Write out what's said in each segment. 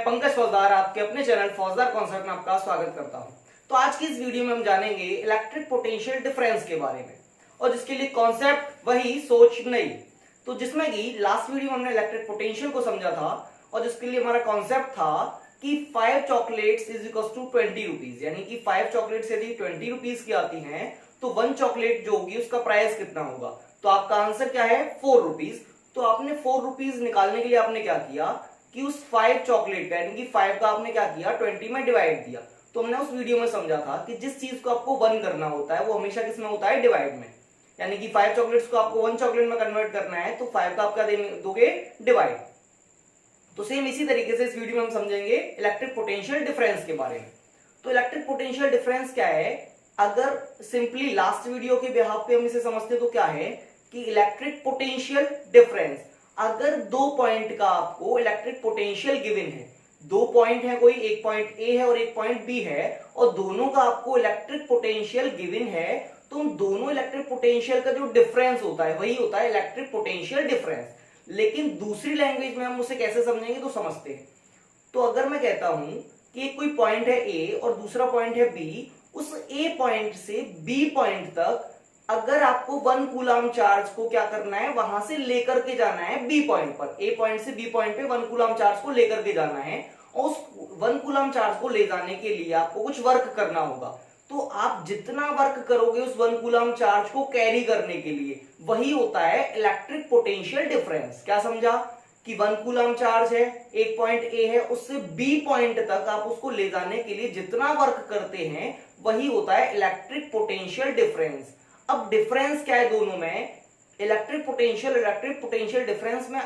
पंकज फौजदार आपके अपने चैनल फौजदार कॉन्सेप्ट में आपका स्वागत करता हूं। तो आज की इस वीडियो में हम जानेंगे इलेक्ट्रिक पोटेंशियल डिफरेंस के बारे में, और जिसके लिए कॉन्सेप्ट वही सोच नहीं। तो जिसमें कि लास्ट वीडियो में हमने इलेक्ट्रिक पोटेंशियल को समझा था, और जिसके लिए हमारा कॉन्सेप्ट था कि 5 chocolates is equal to 20 rupees, यानी कि 5 चॉकलेट्स यदि 20 रुपीज की आती हैं तो 1 चॉकलेट जो होगी उसका प्राइस कितना होगा। तो आपका आंसर क्या है, 4 रुपीज। तो आपने 4 रुपीज निकालने के लिए आपने क्या किया कि उस 5 चॉकलेट का यानी कि 5 का आपने क्या किया 20 में डिवाइड दिया। तो हमने उस वीडियो में समझा था कि जिस चीज को आपको 1 करना होता है वो हमेशा किस में होता है, डिवाइड में। यानी कि 5 चॉकलेट्स को आपको 1 चॉकलेट में कन्वर्ट करना है तो 5 का आप क्या दोगे, डिवाइड। तो सेम इसी तरीके से इस वीडियो में हम समझेंगे इलेक्ट्रिक पोटेंशियल डिफरेंस के बारे में। तो इलेक्ट्रिक पोटेंशियल डिफरेंस क्या है, अगर सिंपली लास्ट वीडियो के बिहाफ पे हम इसे समझते तो क्या है कि इलेक्ट्रिक पोटेंशियल डिफरेंस, अगर 2 पॉइंट का आपको इलेक्ट्रिक पोटेंशियल गिवन है, 2 पॉइंट है, कोई एक पॉइंट ए है और एक पॉइंट बी है, और दोनों का आपको इलेक्ट्रिक पोटेंशियल गिवन है, तो उन दोनों इलेक्ट्रिक पोटेंशियल का जो डिफरेंस होता है वही होता है इलेक्ट्रिक पोटेंशियल डिफरेंस। लेकिन दूसरी लैंग्वेज में हम उसे कैसे समझेंगे तो समझते हैं। तो अगर मैं कहता हूं कि एक कोई पॉइंट है ए और दूसरा पॉइंट है बी, उस ए पॉइंट से बी पॉइंट तक अगर आपको 1 कूलम चार्ज को क्या करना है, वहां से लेकर के जाना है बी पॉइंट पर, ए पॉइंट से बी पॉइंट पे 1 कूलम चार्ज को लेकर के जाना है, और उस 1 कूलम चार्ज को ले जाने के लिए आपको कुछ वर्क करना होगा। तो आप जितना वर्क करोगे उस 1 कूलम चार्ज को कैरी करने के लिए, वही होता है इलेक्ट्रिक पोटेंशियल डिफरेंस। क्या समझा कि 1 कूलम चार्ज है, एक पॉइंट ए है, उससे बी पॉइंट तक आप उसको ले जाने के लिए जितना वर्क करते हैं वही होता है इलेक्ट्रिक पोटेंशियल डिफरेंस। अब डिफरेंस क्या है दोनों में, इलेक्ट्रिक पोटेंशियल डिफरेंस में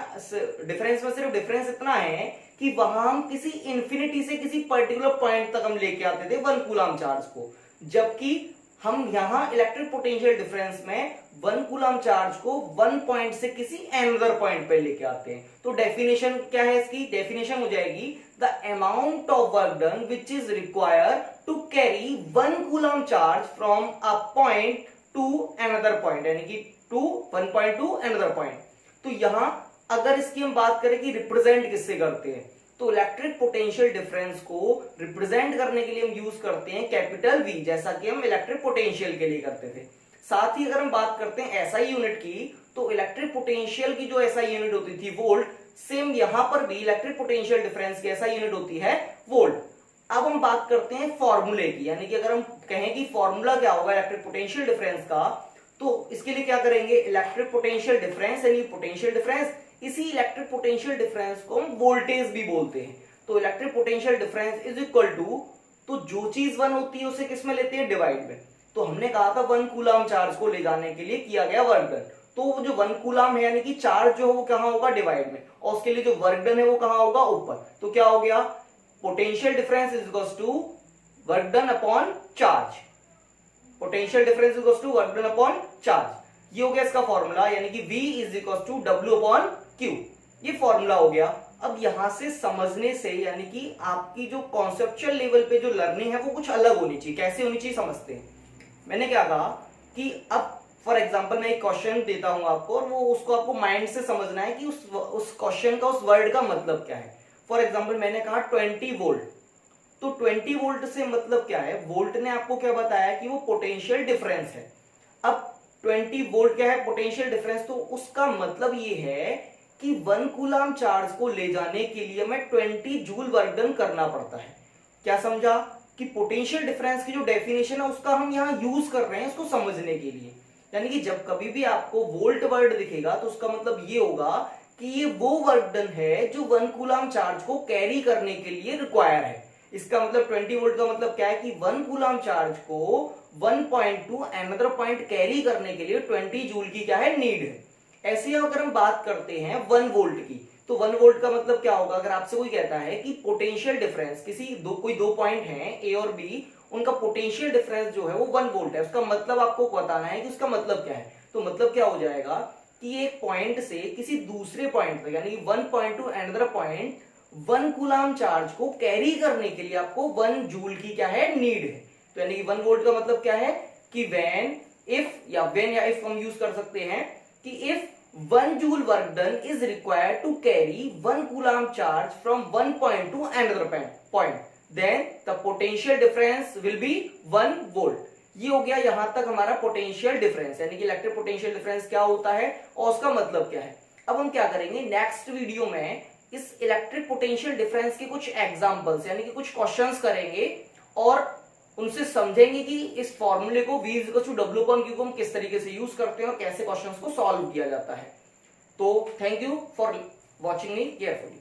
सिर्फ डिफरेंस इतना है कि वहां हम किसी इंफिनिटी से किसी पर्टिकुलर पॉइंट तक हम लेके आते थे 1 कूलम चार्ज को, जबकि हम यहां इलेक्ट्रिक पोटेंशियल डिफरेंस में 1 कूलम चार्ज को 1 पॉइंट से किसी अनदर पॉइंट पे लेके आते हैं। तो डेफिनेशन क्या है इसकी, डेफिनेशन हो जाएगी the amount of work done which is required to carry 1 coulomb charge from a point to another point, यानी कि to 1 point to another point. तो यहां अगर इसकी हम बात करें कि रिप्रेजेंट किससे करते हैं, तो इलेक्ट्रिक पोटेंशियल डिफरेंस को रिप्रेजेंट करने के लिए हम यूज करते हैं कैपिटल वी, जैसा कि हम इलेक्ट्रिक पोटेंशियल के लिए करते थे। साथ ही अगर हम बात करते हैं एसआई यूनिट की, तो इलेक्ट्रिक पोटेंशियल की जो एसआई यूनिट होती थी वोल्ट, सेम यहां पर भी इलेक्ट्रिक पोटेंशियल डिफरेंस की एसआई यूनिट होती है वोल्ट। अब हम बात करते हैं फॉर्मूले की, यानी कि अगर हम कहें कि फॉर्मूला क्या होगा इलेक्ट्रिक पोटेंशियल डिफरेंस का, तो इसके लिए क्या करेंगे, इलेक्ट्रिक पोटेंशियल डिफरेंस यानी पोटेंशियल डिफरेंस, इसी इलेक्ट्रिक पोटेंशियल डिफरेंस को हम वोल्टेज भी बोलते हैं। तो electric potential difference is equal to, तो जो चीज 1 होती है उसे किस में लेते हैं, डिवाइड में। तो हमने कहा था 1 कूलम चार्ज को ले जाने के लिए किया गया वर्क डन, तो वो जो 1 कूलम है यानी कि चार्ज जो है वो कहां होगा, डिवाइड में, और उसके लिए जो वर्क डन है वो कहां होगा, ऊपर। तो क्या हो गया, potential difference is equal to work done upon charge, potential difference is equal to work done upon charge. ये हो गया इसका फॉर्मूला, यानी कि V is equal to W upon Q, ये फॉर्मूला हो गया। अब यहां से समझने से, यानी कि आपकी जो कॉन्सेप्चुअल लेवल पे जो लर्निंग है वो कुछ अलग होनी चाहिए। कैसे होनी चाहिए समझते हैं। मैंने क्या कहा कि अब फॉर एग्जांपल मैं एक क्वेश्चन देता हूं आपको, और वो उसको आपको माइंड से समझना है कि उस क्वेश्चन का, उस वर्ड का मतलब क्या है। फॉर एग्जांपल मैंने कहा 20 वोल्ट, तो 20 वोल्ट से मतलब क्या है, वोल्ट ने आपको क्या बताया कि वो पोटेंशियल डिफरेंस है। अब 20 वोल्ट क्या है, पोटेंशियल डिफरेंस, तो उसका मतलब ये है कि 1 कूलम चार्ज को ले जाने के लिए हमें 20 जूल वर्क डन करना पड़ता है। क्या समझा कि पोटेंशियल डिफरेंस की जो डेफिनेशन है उसका हम यहां यूज कर रहे हैं इसको समझने के लिए। यानी कि जब कभी भी आपको वोल्ट वर्ड दिखेगा तो उसका मतलब ये होगा कि ये वो वर्क डन है जो 1 कूलम चार्ज को कैरी करने के लिए रिक्वायर है। इसका मतलब 20 वोल्ट का मतलब क्या है कि 1 कूलम चार्ज को 1 point to another point carry करने के लिए 20 जूल की क्या है, नीड है। ऐसे अगर हम बात करते हैं 1 वोल्ट की, तो 1 वोल्ट का मतलब क्या होगा, अगर आपसे कोई कहता है कि पोटेंशियल डिफरेंस कोई दो पॉइंट हैं ए और बी, उनका पोटेंशियल डिफरेंस जो है वो 1 वोल्ट है, उसका मतलब आपको बताना है कि उसका मतलब क्या है। तो मतलब क्या हो जाएगा कि एक पॉइंट से किसी दूसरे पॉइंट तक, यानी 1 point to another point 1 coulomb charge को कैरी करने के लिए आपको 1 जूल की क्या है, नीड है। तो यानी कि 1 वोल्ट का मतलब क्या है कि व्हेन इफ या इफ हम यूज कर सकते हैं कि if 1 joule work done is required to carry 1 coulomb charge from one point to another point, then the potential difference will be 1 volt. ये हो गया यहां तक हमारा पोटेंशियल डिफरेंस, यानी कि इलेक्ट्रिक पोटेंशियल डिफरेंस क्या होता है और उसका मतलब क्या है। अब हम क्या करेंगे नेक्स्ट वीडियो में, इस इलेक्ट्रिक पोटेंशियल डिफरेंस के कुछ एग्जांपल्स यानी कि कुछ क्वेश्चंस करेंगे और उनसे समझेंगे कि इस फॉर्मूले को V = W/Q को हम किस तरीके से यूज करते हैं और कैसे क्वेश्चंस को सॉल्व किया जाता है। तो thank you for watching me carefully.